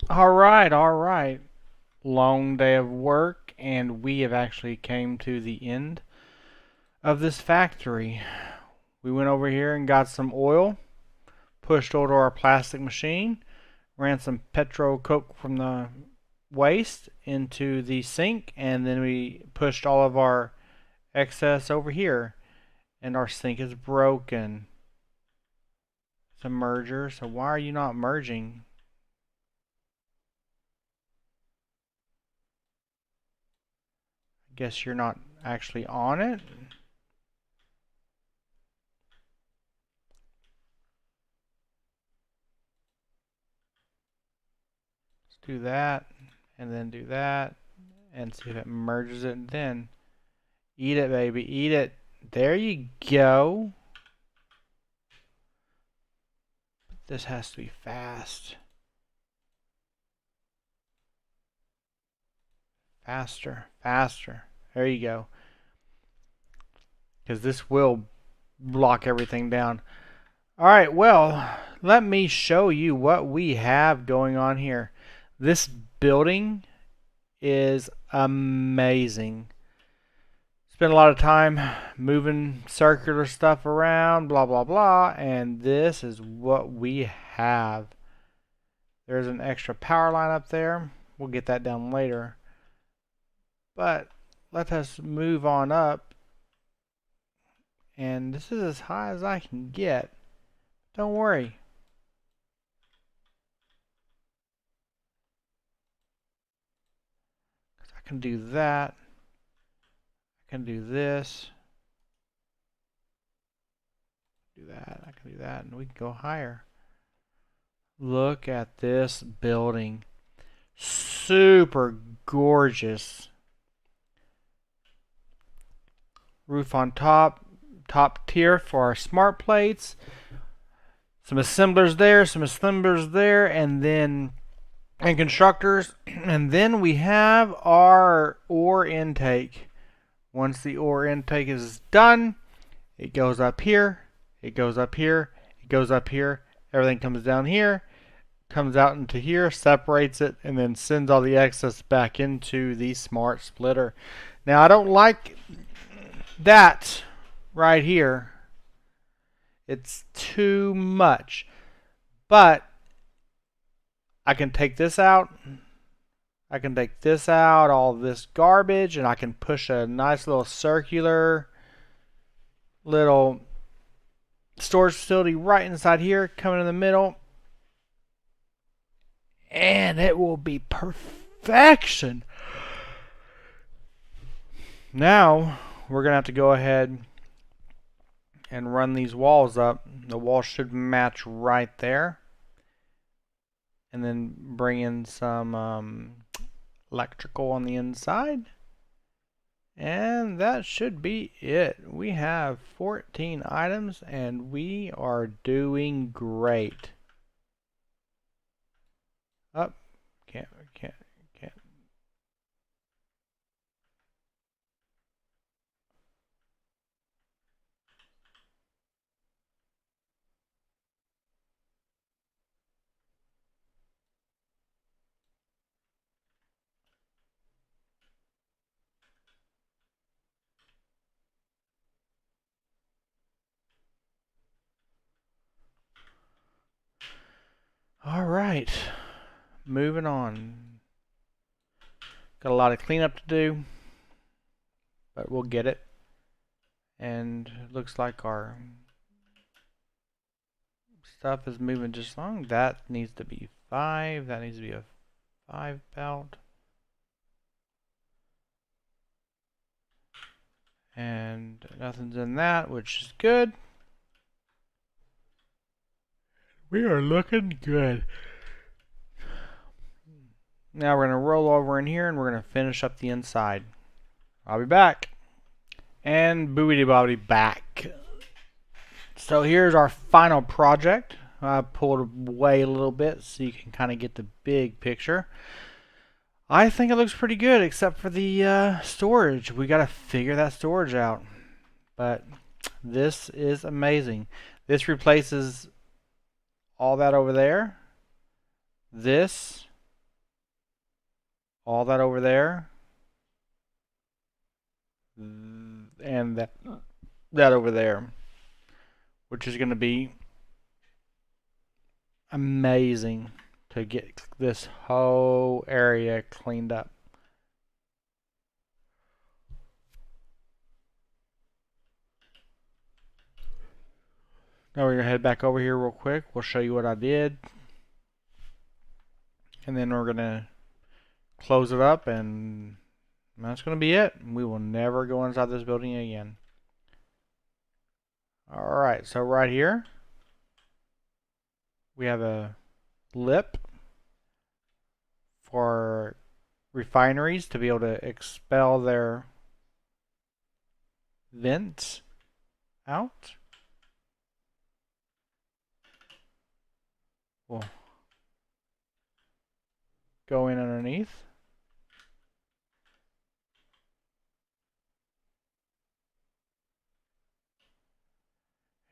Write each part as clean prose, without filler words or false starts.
All right, all right. Long day of work, and we have actually came to the end of this factory. We went over here and got some oil, pushed over to our plastic machine, ran some petro coke from the waste into the sink, and then we pushed all of our excess over here. And our sink is broken. It's a merger, so why are you not merging? I guess you're not actually on it. Let's do that, and then do that, and see if it merges it. Then eat it, baby, eat it. There you go. This has to be fast. Faster, faster. There you go. Because this will block everything down. Alright, well, let me show you what we have going on here. This building is amazing. Spend a lot of time moving circular stuff around, blah, blah, blah, and this is what we have. There's an extra power line up there. We'll get that down later. But let us move on up, and this is as high as I can get. Don't worry. I can do that. I can do this. Do that. I can do that, and we can go higher. Look at this building. Super gorgeous. Roof on top. Top tier for our smart plates. Some assemblers there, some assemblers there, and then and constructors. And then we have our ore intake. Once the ore intake is done, it goes up here, it goes up here, it goes up here, everything comes down here, comes out into here, separates it, and then sends all the excess back into the smart splitter. Now I don't like that right here. It's too much. But I can take this out. I can take this out, all this garbage, and I can push a nice little circular little storage facility right inside here, coming in the middle. And it will be perfection. Now, we're going to have to go ahead and run these walls up. The wall should match right there. And then bring in some electrical on the inside. And that should be it. We have 14 items and we are doing great. Up. Can't. All right. Moving on. Got a lot of cleanup to do, but we'll get it. And it looks like our stuff is moving just along. That needs to be 5. That needs to be a 5 belt. And nothing's in that, which is good. We are looking good. Now we're going to roll over in here and we're going to finish up the inside. I'll be back. And boobity bobbity back. So here's our final project. I pulled away a little bit so you can kind of get the big picture. I think it looks pretty good except for the storage. We got to figure that storage out. But this is amazing. This replaces all that over there. This all that over there, and that over there, which is going to be amazing to get this whole area cleaned up. Now we're going to head back over here real quick. We'll show you what I did. And then we're going to close it up, and that's going to be it. We will never go inside this building again. Alright, so right here, we have a lip for refineries to be able to expel their vents out. We'll go in underneath.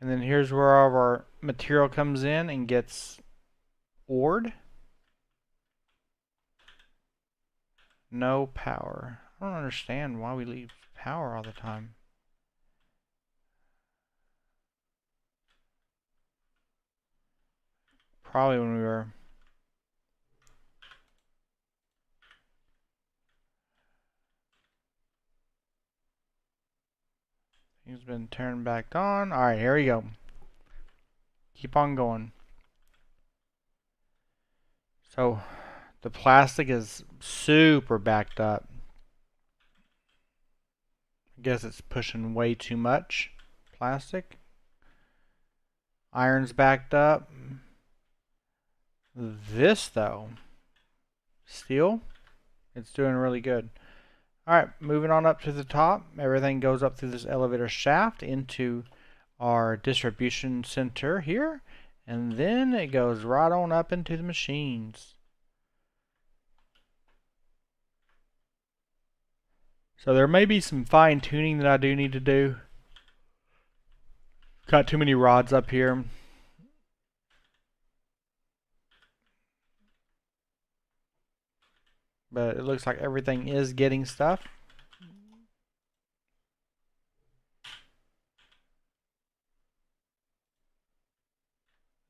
And then here's where all of our material comes in and gets ored. No power. I don't understand why we leave power all the time. Probably when we were He's been turned back on. Alright, here we go. Keep on going. So, the plastic is super backed up. I guess it's pushing way too much plastic. Iron's backed up. This, though, steel, it's doing really good. Alright, moving on up to the top. Everything goes up through this elevator shaft into our distribution center here. And then it goes right on up into the machines. So there may be some fine tuning that I do need to do. Got too many rods up here. But it looks like everything is getting stuff.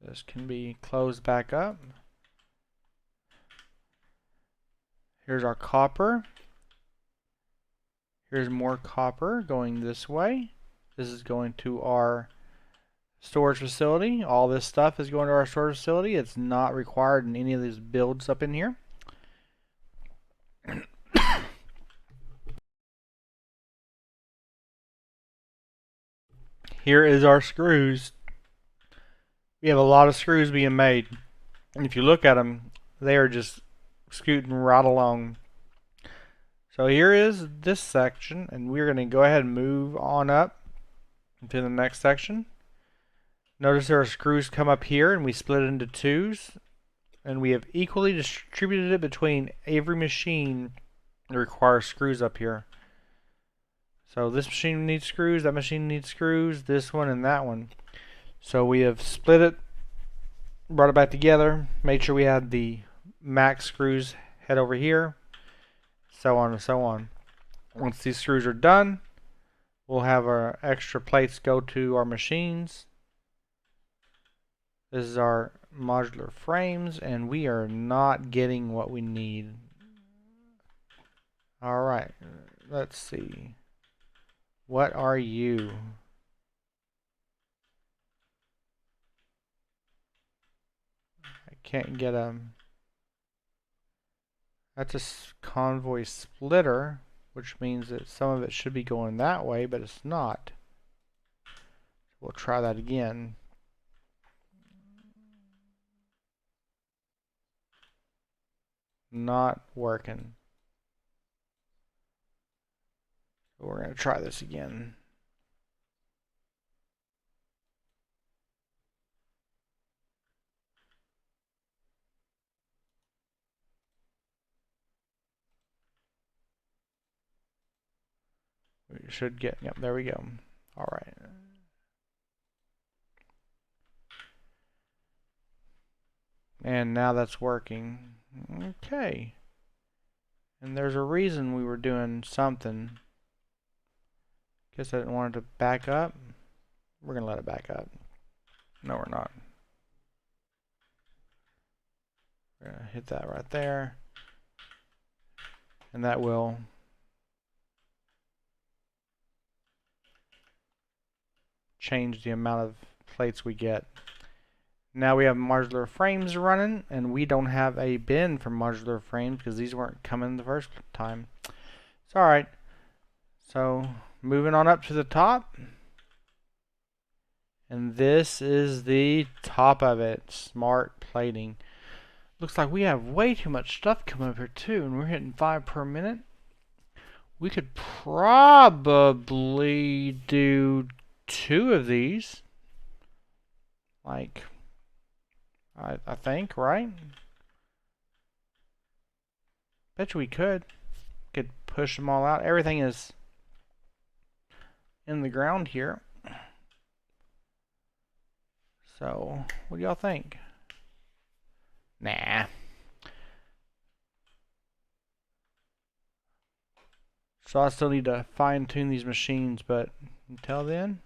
This can be closed back up. Here's our copper. Here's more copper going this way. This is going to our storage facility. All this stuff is going to our storage facility. It's not required in any of these builds up in here. Here is our screws. We have a lot of screws being made. And if you look at them, they are just scooting right along. So here is this section, and we're going to go ahead and move on up to the next section. Notice there are screws come up here, and we split it into twos, and we have equally distributed it between every machine that requires screws up here. So this machine needs screws, that machine needs screws, this one and that one. So we have split it, brought it back together, made sure we had the max screws head over here, so on and so on. Once these screws are done, we'll have our extra plates go to our machines. This is our modular frames, and we are not getting what we need. Alright, let's see. What are you? I can't get a... That's a convoy splitter, which means that some of it should be going that way, but it's not. We'll try that again. Not working. We're going to try this again. We should get, yep, there we go. All right. And now that's working. Okay. And there's a reason we were doing something. Guess I didn't want it to back up. We're gonna let it back up. No, we're not. We're gonna hit that right there. And that will change the amount of plates we get. Now we have modular frames running, and we don't have a bin for modular frames because these weren't coming the first time. It's alright. So, moving on up to the top. And this is the top of it. Smart plating. Looks like we have way too much stuff coming up here too, and we're hitting 5 per minute. We could probably do 2 of these. Like, I think, right? Bet you we could. Could push them all out. Everything is in the ground here. So, what do y'all think? Nah. So I still need to fine tune these machines, but until then,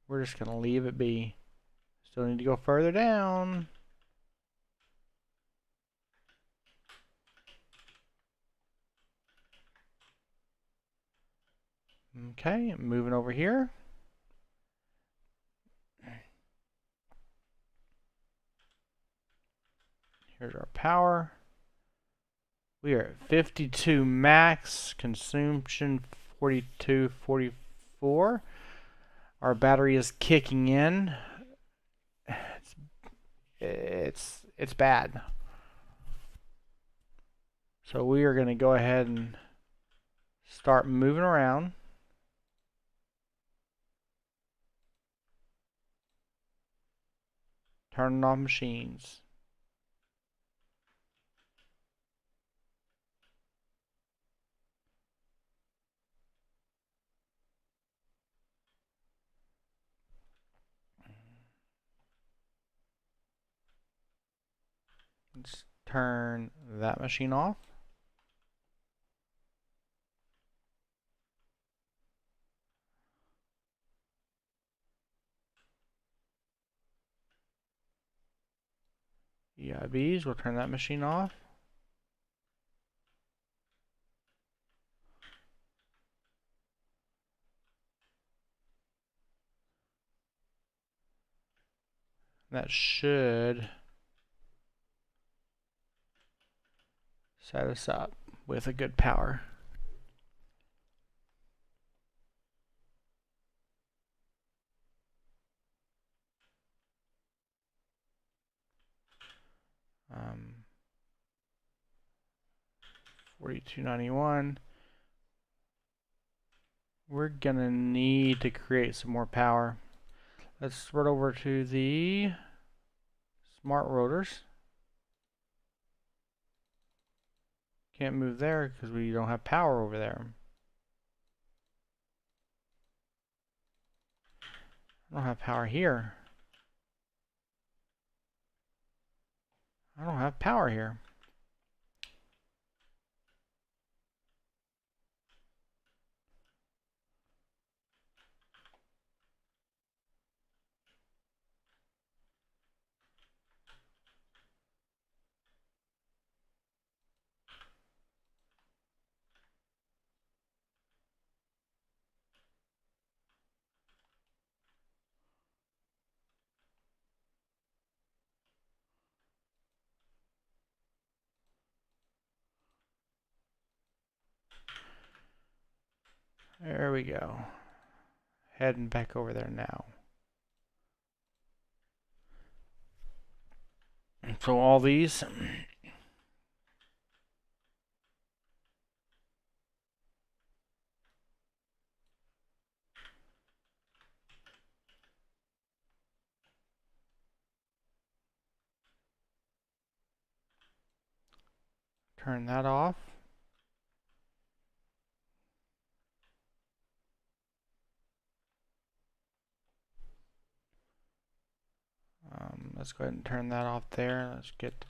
we're just gonna leave it be. Still need to go further down. Okay, moving over here. Here's our power. We are at 52 max, consumption 42, 44. Our battery is kicking in. It's bad. So we are going to go ahead and start moving around. Turning off machines. Let's turn that machine off. EIBs, we'll turn that machine off. That should set us up with a good power. Um, 4291. We're gonna need to create some more power. Let's run over to the smart rotors. Can't move there because we don't have power over there. I don't have power here. I don't have power here. There we go. Heading back over there now. So all these turn that off. Let's go ahead and turn that off there. Let's get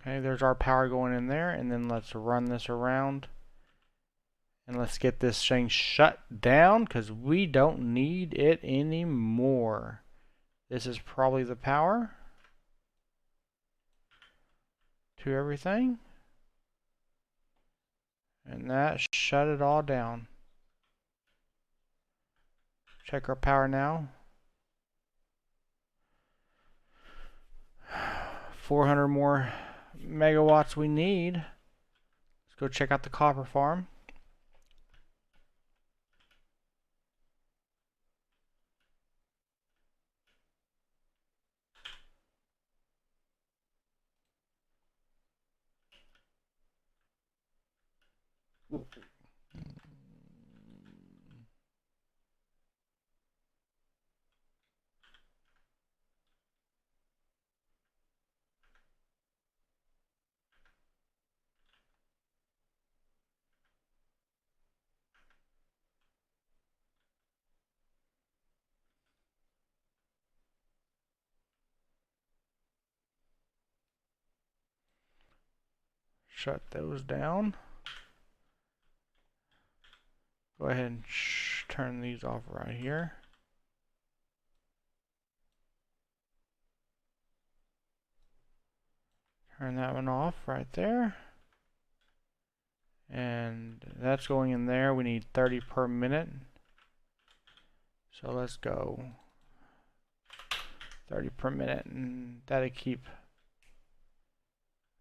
Okay, there's our power going in there, and then let's run this around. And let's get this thing shut down because we don't need it anymore. This is probably the power to everything. And that shut it all down. Check our power now. 400 more megawatts we need. Let's go check out the copper farm. Shut those down. Go ahead and turn these off right here. Turn that one off right there. And that's going in there. We need 30 per minute. So let's go 30 per minute, and that'll keep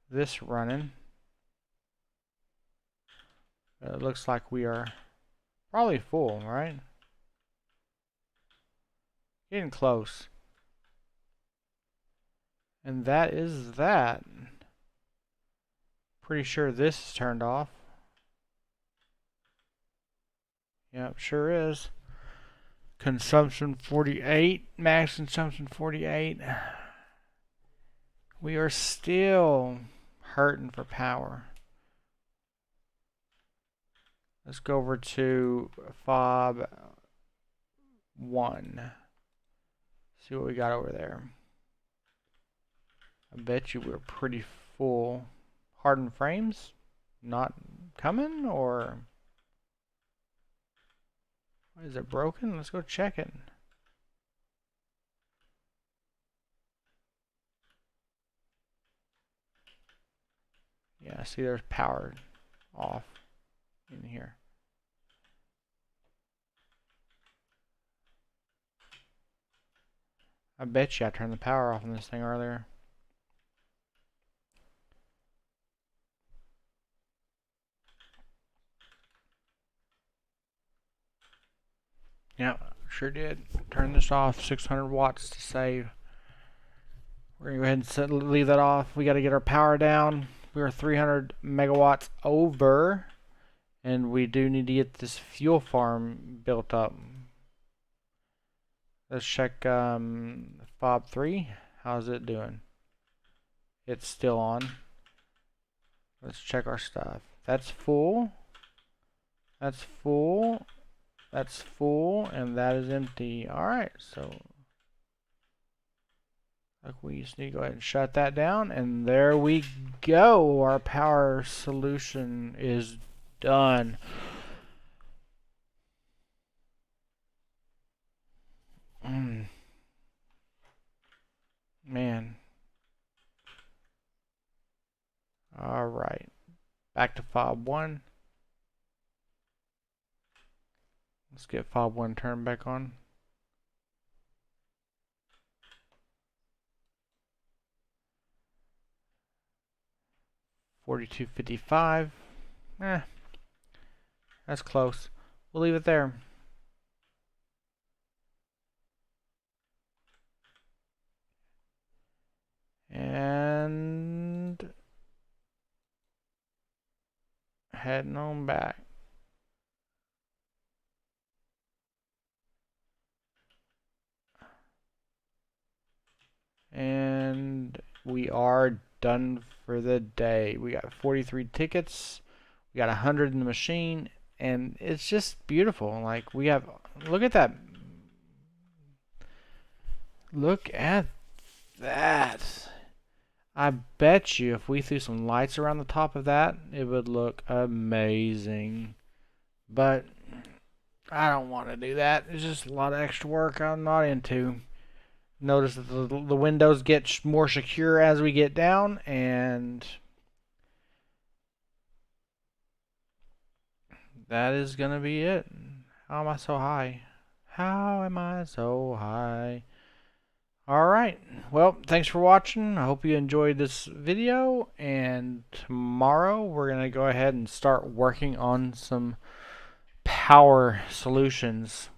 this running. It looks like we are probably full, right? Getting close. And that is that. Pretty sure this is turned off. Yep, sure is. Consumption 48. Max consumption 48. We are still hurting for power. Let's go over to fob 1. See what we got over there. I bet you we're pretty full. Hardened frames? Not coming, or is it broken? Let's go check it. Yeah, see there's power off in here. I bet you I turned the power off on this thing earlier. Yeah, sure did. Turn this off. 600 watts to save. We're going to go ahead and leave that off. We got to get our power down. We are 300 megawatts over. And we do need to get this fuel farm built up. Let's check fob 3. How's it doing? It's still on. Let's check our stuff. That's full. That's full. That's full. And that is empty. Alright, so we just need to go ahead and shut that down. And there we go. Our power solution is done. Man. Alright. Back to fob 1. Let's get fob 1 turned back on. $42.55. That's close. We'll leave it there. And heading on back. And we are done for the day. We got 43 tickets. We got 100 in the machine. And it's just beautiful. Like, we have, look at that. Look at that. I bet you if we threw some lights around the top of that, it would look amazing. But I don't want to do that. It's just a lot of extra work I'm not into. Notice that the windows get more secure as we get down, and that is going to be it. How am I so high? How am I so high? Alright, well, thanks for watching. I hope you enjoyed this video, and tomorrow we're going to go ahead and start working on some power solutions.